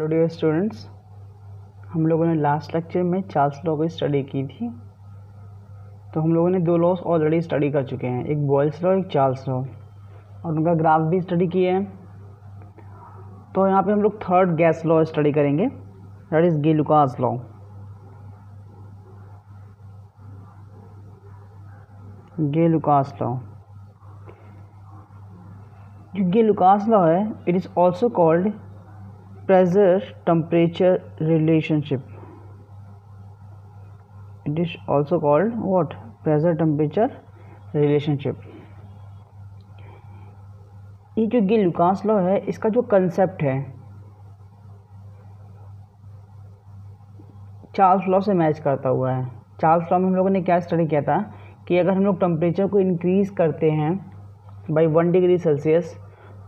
Hello dear students, हम लोगों ने लास्ट लेक्चर में चार्ल्स लॉ की स्टडी की थी। तो हम लोगों ने दो लॉस ऑलरेडी स्टडी कर चुके हैं, एक बॉयल्स लॉ, एक चार्ल्स लॉ, और उनका ग्राफ भी स्टडी किए हैं। तो यहाँ पे हम लोग थर्ड गैस लॉ स्टडी करेंगे, दैट इज गे-लुकास लॉ। गे-लुकास लॉ, जो गे-लुकास लॉ है, it is also called pressure temperature relationship. It is also called what? Pressure temperature relationship. ये जो गे-लुकास लॉ है, इसका जो कंसेप्ट है चार्ल्स लॉ से मैच करता हुआ है। चार्ल्स लॉ में हम लोगों ने क्या स्टडी किया था कि अगर हम लोग टेम्परेचर को इंक्रीज करते हैं बाई 1 डिग्री सेल्सियस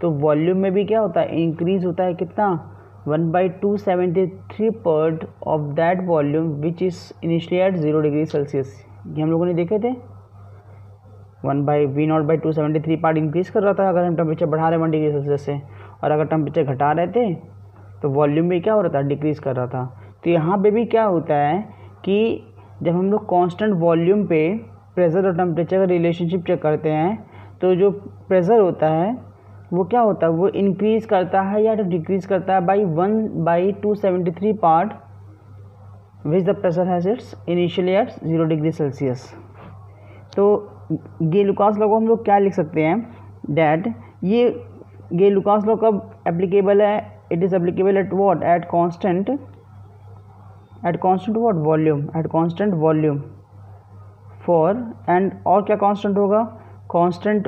तो वॉल्यूम में भी क्या होता है, इंक्रीज होता है। कितना? 1/273 part of that volume which is initially at 0 degree Celsius. ये हम लोगों ने देखे थे। 1/V0/273 पार्ट इंक्रीज कर रहा था अगर हम टेम्परेचर बढ़ा रहे 1 डिग्री सेल्सियस से, और अगर टेम्परेचर घटा रहे थे तो वॉल्यूम भी क्या हो रहा था, डिक्रीज कर रहा था। तो यहाँ पे भी क्या होता है कि जब हम लोग कांस्टेंट वॉल्यूम पे प्रेशर और टेम्परेचर का रिलेशनशिप चेक करते हैं तो जो प्रेशर होता है वो क्या होता है, वो इंक्रीज करता है या डिक्रीज करता है by 1/273 part which the pressure has its initially at 0 degree Celsius. तो गे-लुकास लॉ को हम लोग क्या लिख सकते हैं, डैट ये गे-लुकास लॉ कब एप्लीकेबल है, it is applicable at what, at constant what, volume, at constant volume for, and और क्या कांस्टेंट होगा, constant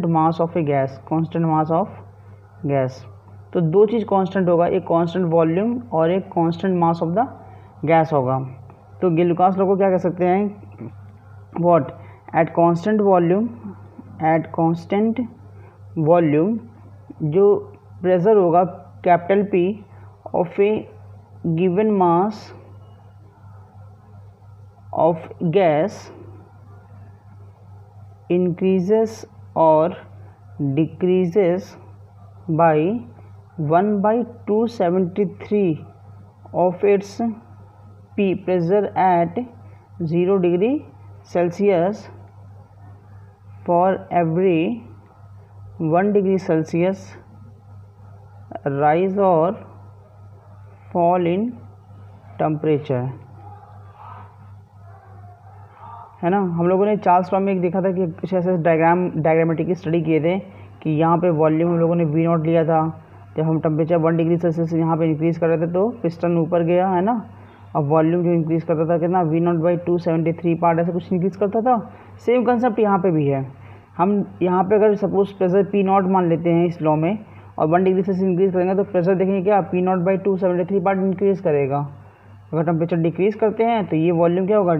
mass of A gas, constant mass of gas. तो दो चीज़ कांस्टेंट होगा, एक कांस्टेंट वॉल्यूम और एक constant mass of the gas होगा। तो गे-लुकास लॉ को क्या कह सकते हैं, व्हाट, एट कांस्टेंट वॉल्यूम जो प्रेशर होगा capital P of A given mass of gas increases or decreases by 1/273 of its P pressure at 0 degree Celsius for every 1 degree Celsius rise or fall in temperature, है ना। हम लोगों ने Charles law में एक देखा था कि कुछ ऐसे डायग्रामेटिक की स्टडी किए थे कि यहाँ पे वॉल्यूम हम लोगों ने V0 लिया था। जब हम टेम्परेचर 1 डिग्री सेल्सियस यहाँ पे इंक्रीज़ कर रहे थे तो पिस्टन ऊपर गया, है ना। अब वॉल्यूम जो इंक्रीज़ करता था कितना, V0/273 पार्ट ऐसे कुछ इंक्रीज़ करता था। सेम कंसेप्ट यहाँ पे भी है। हम यहाँ पे अगर सपोज प्रेशर P0 मान लेते हैं इस लॉ में और 1 डिग्री सेल्सियस इंक्रीज़ करेंगे तो प्रेशर देखेंगे क्या, P0/273 पार्ट इंक्रीज़ करेगा। अगर टेम्परेचर डिक्रीज़ करते हैं तो ये वॉल्यूम क्या होगा,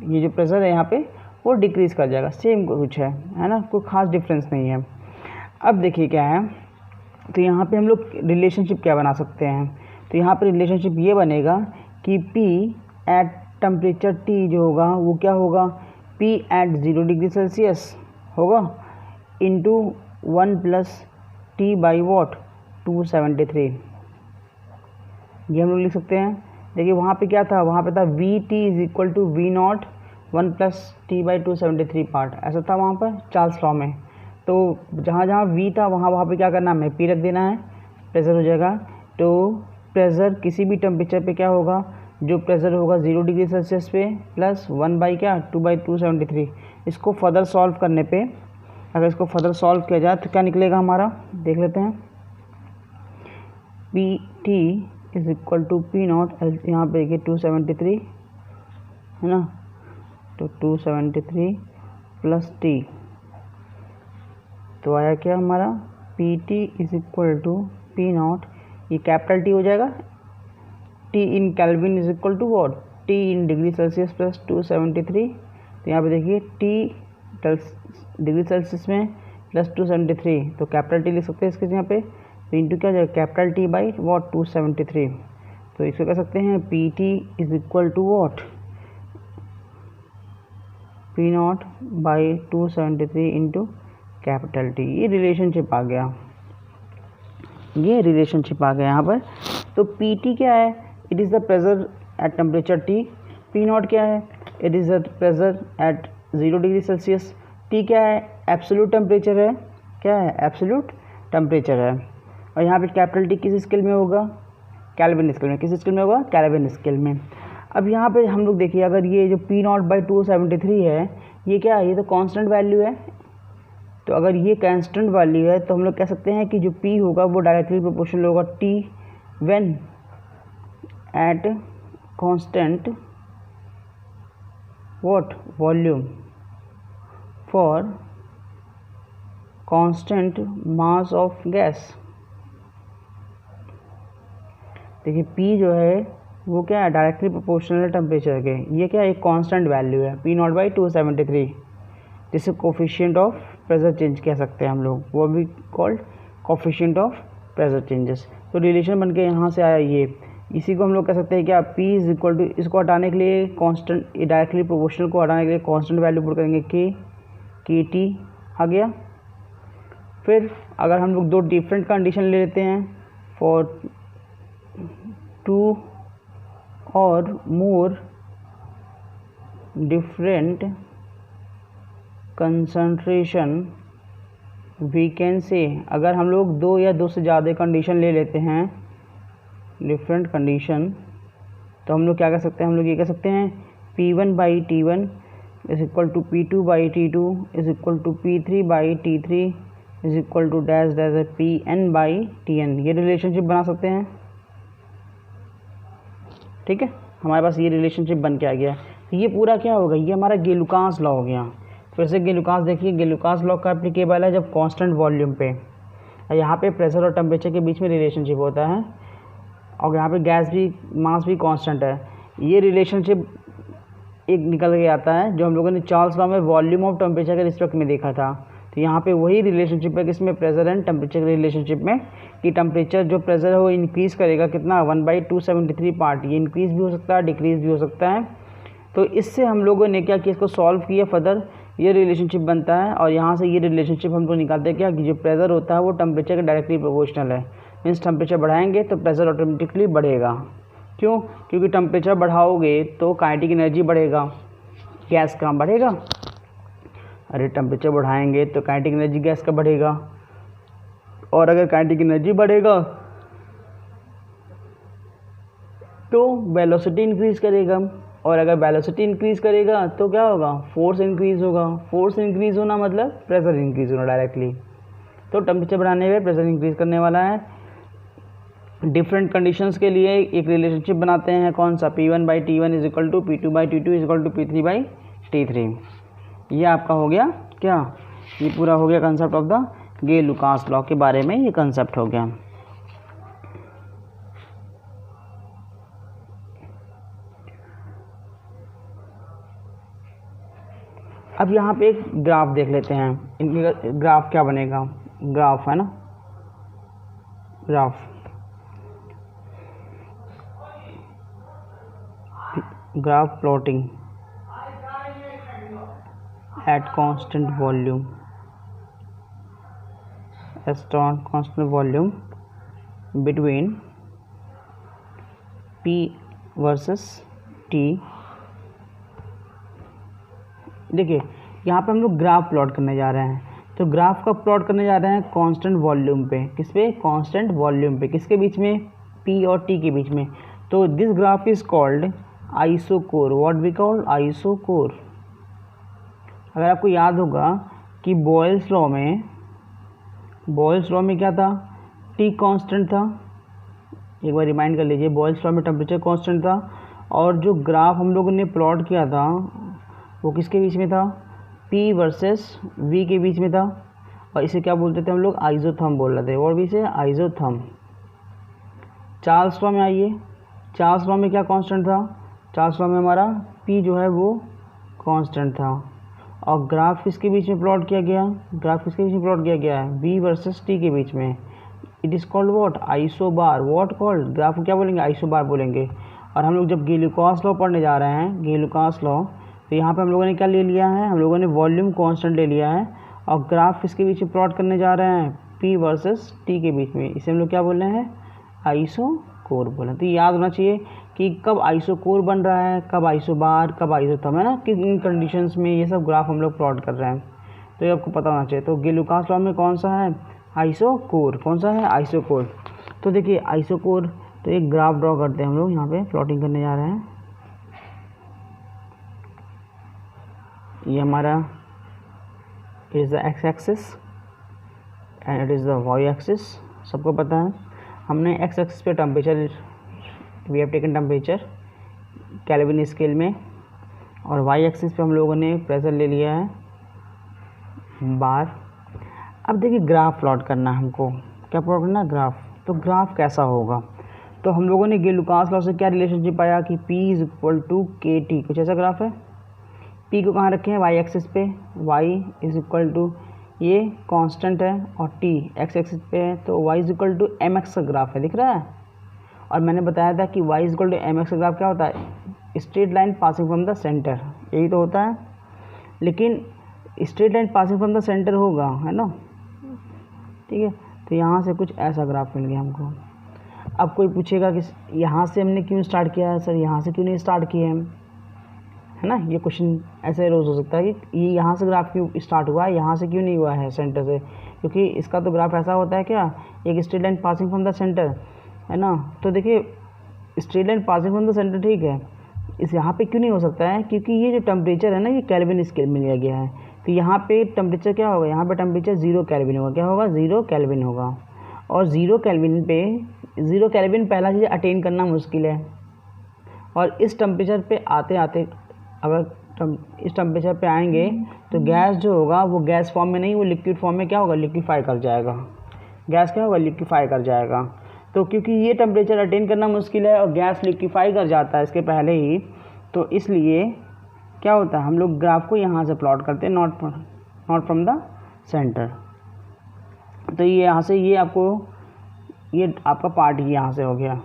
ये जो प्रेशर है यहाँ पे वो डिक्रीज़ कर जाएगा। सेम कुछ है ना, कोई ख़ास डिफरेंस नहीं है। अब देखिए क्या है, तो यहाँ पे हम लोग रिलेशनशिप क्या बना सकते हैं, तो यहाँ पे रिलेशनशिप ये बनेगा कि P एट टेम्परेचर T जो होगा वो क्या होगा, P एट 0 डिग्री सेल्सियस होगा इंटू 1 + T बाई वॉट 273। ये हम लोग लिख सकते हैं। देखिए वहाँ पे क्या था, वहाँ पे था VT = V0 1 + T/273 पार्ट, ऐसा था वहाँ पर चार्ल्स लॉ में। तो जहाँ जहाँ V था वहाँ पे क्या करना, हमें P रख देना है, प्रेशर हो जाएगा। तो प्रेशर किसी भी टेम्परेचर पे क्या होगा, जो प्रेशर होगा 0 डिग्री सेल्सियस पे प्लस 1/2/273। इसको फर्दर सॉल्व करने पे, अगर इसको फर्दर सॉल्व किया जाए तो क्या निकलेगा हमारा, देख लेते हैं। PT = P0, यहाँ पे देखिए 273 है ना, तो 273 + T, तो आया क्या हमारा, PT = P0, ये कैपिटल T हो जाएगा। T in kelvin = what, T in degree Celsius plus 273। तो यहाँ पे देखिए T डिग्री सेल्सियस में प्लस 273, तो कैपिटल T लिख सकते हैं इसके यहाँ पे, तो इंटू क्या जाएगा, कैपिटल T बाई वॉट 273। तो इसको कह सकते हैं PT = what, P0/273 into capital T। ये रिलेशनशिप आ गया, यहाँ पर तो पी टी क्या है, it is the pressure at temperature T. P not क्या है, it is the pressure at 0 degree Celsius. T क्या है, एब्सोल्यूट टेम्परेचर है, क्या है, एब्सोल्यूट टेम्परेचर है। और यहाँ पे कैपिटल टी किस स्केल में होगा, केल्विन स्केल में। किस स्केल में होगा, केल्विन स्केल में। अब यहाँ पे हम लोग देखिए, अगर ये जो पी नॉट बाई 273 है, ये क्या है, ये तो कांस्टेंट वैल्यू है। तो अगर ये कांस्टेंट वैल्यू है तो हम लोग कह सकते हैं कि जो पी होगा वो डायरेक्टली प्रोपोर्शनल होगा T when at constant what volume for constant mass of gas. देखिए पी जो है वो क्या है, डायरेक्टली प्रोपोर्शनल है टेम्परेचर के। ये क्या है, एक कांस्टेंट वैल्यू है पी नॉट बाई 273, जिसे कोफिशिएंट ऑफ प्रेशर चेंज कह सकते हैं हम लोग, वो भी called coefficient of pressure changes. तो रिलेशन बन के यहाँ से आया ये, इसी को हम लोग कह सकते हैं क्या, पी इज इक्वल टू, इसको हटाने के लिए कांस्टेंट, डायरेक्टली प्रोपोर्शनल को हटाने के लिए कांस्टेंट वैल्यू पुट करेंगे के टी आ गया। फिर अगर हम लोग दो डिफरेंट कंडीशन ले लेते हैं फॉर 2 और more different concentration, we can say, अगर हम लोग 2 या 2 से ज़्यादा कंडीशन ले लेते हैं, डिफरेंट कंडीशन, तो हम लोग क्या कर सकते हैं, हम लोग ये कह सकते हैं P1 by T1 is equal to P2 by T2 is equal to P3 by T3 is equal to dash dash Pn by Tn। ये रिलेशनशिप बना सकते हैं, ठीक है, हमारे पास ये रिलेशनशिप बन के आ गया। तो ये पूरा क्या होगा, ये हमारा गेलुकास लॉ हो गया। फिर से गेलुकास देखिए, गेलुकास लॉ का एप्लीकेबल है जब कांस्टेंट वॉल्यूम पे, यहाँ पे प्रेशर और टेम्परेचर के बीच में रिलेशनशिप होता है, और यहाँ पे गैस भी, मास भी कांस्टेंट है। ये रिलेशनशिप एक निकल के आता है जो हम लोगों ने चार्ल्स लॉ में वॉल्यूम ऑफ टेम्परेचर के रिस्पेक्ट में देखा था। तो यहाँ पे वही रिलेशनशिप है किसमें, प्रेशर एंड टेम्परेचर के रिलेशनशिप में, कि टेम्परेचर जो प्रेशर है वो इंक्रीज़ करेगा कितना, 1/273 पार्ट। ये इंक्रीज़ भी हो सकता है, डिक्रीज़ भी हो सकता है। तो इससे हम लोगों ने क्या किया, इसको सॉल्व किया फर्दर, ये रिलेशनशिप बनता है। और यहाँ से ये रिलेशनशिप हमको निकालते हैं क्या, कि जो प्रेशर होता है वो टेम्परेचर के डायरेक्टली प्रोपोर्शनल है। मीन्स टेम्परेचर बढ़ाएंगे तो प्रेशर ऑटोमेटिकली बढ़ेगा। क्यों, क्योंकि टेम्परेचर बढ़ाओगे तो काइनेटिक एनर्जी बढ़ेगा, गैस का बढ़ेगा। अरे टेम्परेचर बढ़ाएंगे तो काइनेटिक एनर्जी गैस का बढ़ेगा, और अगर काइनेटिक एनर्जी बढ़ेगा तो वेलोसिटी इंक्रीज़ करेगा, और अगर वेलोसिटी इंक्रीज़ करेगा तो क्या होगा, फोर्स इंक्रीज़ होगा। फोर्स इंक्रीज़ होना मतलब प्रेशर इंक्रीज़ होना डायरेक्टली। तो टेम्परेचर बढ़ाने में प्रेशर इंक्रीज़ करने वाला है। डिफरेंट कंडीशंस के लिए एक रिलेशनशिप बनाते हैं, कौन सा, P1 by T1 is equal to P2 by T2 is equal to P3 by T3। ये आपका हो गया क्या, ये पूरा हो गया कंसेप्ट ऑफ द गेलुकास लॉ के बारे में, ये कंसेप्ट हो गया। अब यहाँ पे एक ग्राफ देख लेते हैं, इनका ग्राफ क्या बनेगा, ग्राफ है ना, graph plotting at constant volume, constant volume between P versus T। देखिए यहाँ पे हम लोग ग्राफ प्लॉट करने जा रहे हैं, तो ग्राफ का प्लॉट करने जा रहे हैं कांस्टेंट वॉल्यूम पे, किस पे, कांस्टेंट वॉल्यूम पे, किसके बीच में, P और T के बीच में। तो this graph is called isochore, what we called isochore. अगर आपको याद होगा कि बॉयल्स लॉ में क्या था, T कांस्टेंट था, एक बार रिमाइंड कर लीजिए, बॉयल्स लॉ में टेम्परेचर कांस्टेंट था, और जो ग्राफ हम लोगों ने प्लॉट किया था वो किसके बीच में था, P वर्सेस V के बीच में था, और इसे क्या बोलते थे हम लोग, आइसोथर्म बोल रहे थे, और भी इसे आइसोथर्म। चार्ल्स लॉ में आइए, चार्ल्स लॉ में क्या कांस्टेंट था, चार्ल्स लॉ में हमारा P जो है वो कांस्टेंट था, और ग्राफ किसके बीच में प्लॉट किया गया, ग्राफ किसके बीच में प्लॉट किया गया है, V वर्सेस T के बीच में। It is called what, isobar. What called, graph को क्या बोलेंगे, आइसोबार बोलेंगे। और हम लोग जब गेलुकास लॉ पढ़ने जा रहे हैं, गेलुकास लॉ, तो यहाँ पे हम लोगों ने क्या ले लिया है, हम लोगों ने वॉल्यूम कांस्टेंट ले लिया है, और ग्राफ किसके बीच में प्लॉट करने जा रहे हैं, P वर्सेस T के बीच में। इसे हम लोग क्या बोल रहे हैं, आइसोकोर कोर बोले। तो याद होना चाहिए कि कब आइसोकोर बन रहा है, कब आइसोबार, कब आइसोथर्म, है ना, कि इन कंडीशंस में ये सब ग्राफ हम लोग प्लॉट कर रहे हैं, तो ये आपको पता होना चाहिए। तो गे-लुकास लॉ में कौन सा है, आइसोकोर, कौन सा है, आइसोकोर। तो देखिए आइसोकोर, तो एक ग्राफ ड्रॉ करते हैं हम लोग, यहाँ पे प्लॉटिंग करने जा रहे हैं। ये हमारा is the x axis and it is the y axis, सबको पता है। हमने एक्स एक्सिस पे temperature, we have taken temperature Kelvin scale में, और वाई एक्सिस पे हम लोगों ने प्रेशर ले लिया है बार। अब देखिए ग्राफ प्लॉट करना है हमको, क्या प्लॉट करना है, ग्राफ। तो ग्राफ कैसा होगा, तो हम लोगों ने गे-लुकास लॉ से क्या रिलेशनशिप पाया कि P is equal to KT, कुछ ऐसा ग्राफ है। P को कहाँ रखे हैं, वाई एक्सिस पे, y इज इक्वल टू, ये कांस्टेंट है, और T एक्स एक्सिस पे है, तो y is equal to mx का ग्राफ है, दिख रहा है। और मैंने बताया था कि y is equal to mx का ग्राफ क्या होता है, straight line passing from the centre, यही तो होता है। लेकिन straight line passing from the centre होगा, है ना, ठीक है। तो यहाँ से कुछ ऐसा ग्राफ मिल गया हमको। अब कोई पूछेगा कि यहाँ से हमने क्यों स्टार्ट किया है सर, यहाँ से क्यों नहीं स्टार्ट किए हम, है ना, ये क्वेश्चन ऐसे रोज़ हो सकता है कि ये यहाँ से ग्राफ क्यों स्टार्ट हुआ है, यहाँ से क्यों नहीं हुआ है सेंटर से, क्योंकि इसका तो ग्राफ ऐसा होता है क्या, एक straight line passing from the centre, है ना। तो देखिए straight line passing from the centre, ठीक है, इस यहाँ पे क्यों नहीं हो सकता है, क्योंकि ये जो टेम्परेचर है ना, ये केल्विन स्केल में लिया गया है। तो यहाँ पे टेम्परेचर क्या होगा, यहाँ पे टेम्परेचर 0 केल्विन होगा, क्या होगा, 0 केल्विन होगा। और 0 केल्विन पे, 0 केल्विन पहला चीज़ अटेन करना मुश्किल है, और इस टेम्परेचर पे आते आते अगर इस टेम्परेचर पे आएंगे तो गैस जो होगा वो गैस फॉर्म में नहीं, वो लिक्विड फॉर्म में क्या होगा, लिक्विफाई कर जाएगा, गैस क्या होगा, लिक्विफाई कर जाएगा। तो क्योंकि ये टेम्परेचर अटेन करना मुश्किल है और गैस लिक्विफाई कर जाता है इसके पहले ही, तो इसलिए क्या होता है, हम लोग ग्राफ को यहाँ से प्लॉट करते हैं, नॉट फ्रॉम द सेंटर। तो ये यहाँ से, ये आपका पार्ट ही यहाँ से हो गया।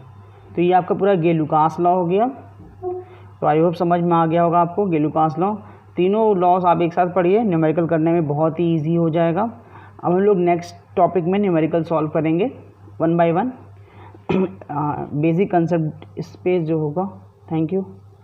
तो ये आपका पूरा गे-लुकास लॉ हो गया। तो आई होप समझ में आ गया होगा आपको गे-लुकास लॉ। तीनों लॉस आप एक साथ पढ़िए, न्यूमेरिकल करने में बहुत ही ईजी हो जाएगा। अब हम लोग नेक्स्ट टॉपिक में न्यूमेरिकल सॉल्व करेंगे 1 बाय 1, बेसिक कंसेप्ट स्पेस जो होगा। Thank you.